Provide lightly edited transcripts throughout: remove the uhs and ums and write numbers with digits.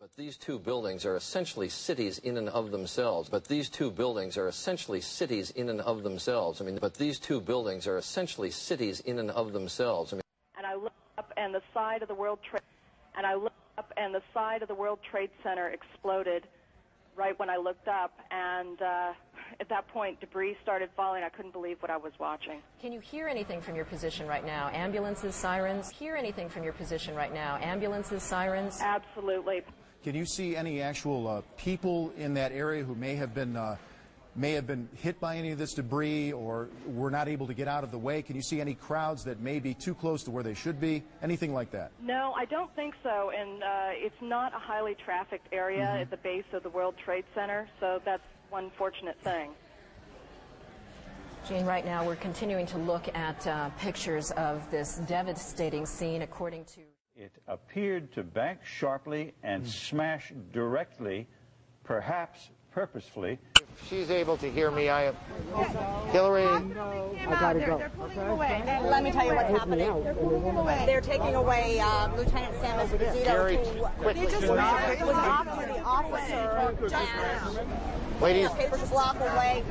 But these two buildings are essentially cities in and of themselves. But these two buildings are essentially cities in and of themselves. But these two buildings are essentially cities in and of themselves. And I looked up, and the side of the World Trade, Center exploded right when I looked up, and at that point, debris started falling. I couldn't believe what I was watching. Can you hear anything from your position right now? Ambulances, sirens? Hear anything from your position right now? Ambulances, sirens? Absolutely. Can you see any actual people in that area who may have been hit by any of this debris or were not able to get out of the way? Can you see any crowds that may be too close to where they should be? Anything like that? No, I don't think so. And it's not a highly trafficked area at the base of the World Trade Center, so that's one fortunate thing. Jane, right now we're continuing to look at pictures of this devastating scene. According to... It appeared to bank sharply and smash directly, perhaps purposefully. If she's able to hear me, Hillary. I gotta go. They're pulling him away. And let me tell you what's happening. They're pulling him away. They're taking away Lieutenant Sam Esposito, who just was knocked to the officer down. Ladies. Papers a block away,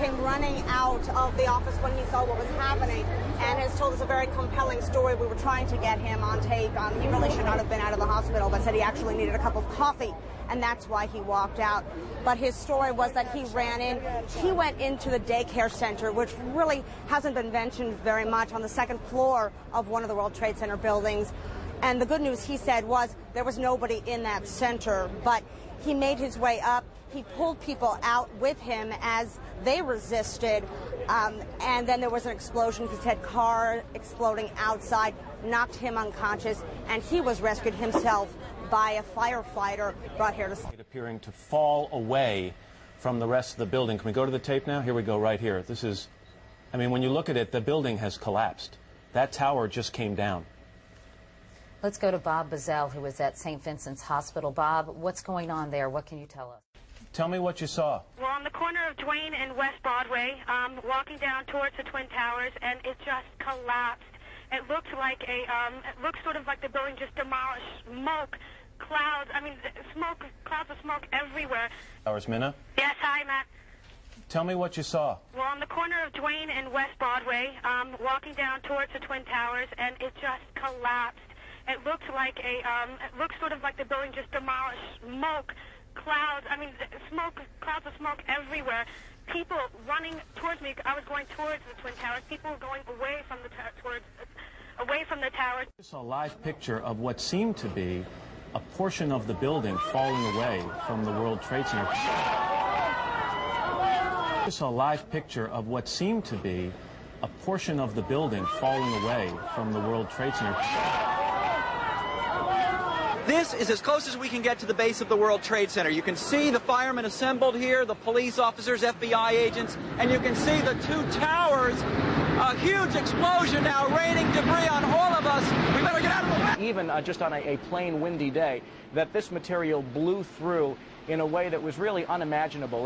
came running out of the office when he saw what was happening, and has told us a very compelling story. We were trying to get him on tape. He really should not have been out of the hospital, but said he actually needed a cup of coffee, and that's why he walked out. But his story was that he ran in. He went into the daycare center, which really hasn't been mentioned very much, on the second floor of one of the World Trade Center buildings. And the good news, he said, was there was nobody in that center, but he made his way up. He pulled people out with him as they resisted, and then there was an explosion. He said car exploding outside, knocked him unconscious, and he was rescued himself by a firefighter brought here to... Appearing to fall away from the rest of the building. Can we go to the tape now? Here we go, right here. This is, I mean, when you look at it, the building has collapsed. That tower just came down. Let's go to Bob Bazell, who is at St. Vincent's Hospital. Bob, what's going on there? What can you tell us? Tell me what you saw. Well, on the corner of Duane and West Broadway, walking down towards the Twin Towers, and it just collapsed. It looked like it looks sort of like the building just demolished. Smoke, clouds, smoke, clouds of smoke everywhere. Towers, Minna? Yes, hi, Matt. Tell me what you saw. Well, on the corner of Duane and West Broadway, walking down towards the Twin Towers, and it just collapsed. It looked like it looks sort of like the building just demolished. Smoke, clouds, smoke, clouds of smoke everywhere. People running towards me. I was going towards the Twin Towers. People were going away from the towers. I saw a live picture of what seemed to be a portion of the building falling away from the World Trade Center. I saw a live picture of what seemed to be a portion of the building falling away from the World Trade Center. This is as close as we can get to the base of the World Trade Center. You can see the firemen assembled here, the police officers, FBI agents, and you can see the two towers. A huge explosion now raining debris on all of us. We better get out of the way. Even just on a plain windy day, that this material blew through in a way that was really unimaginable.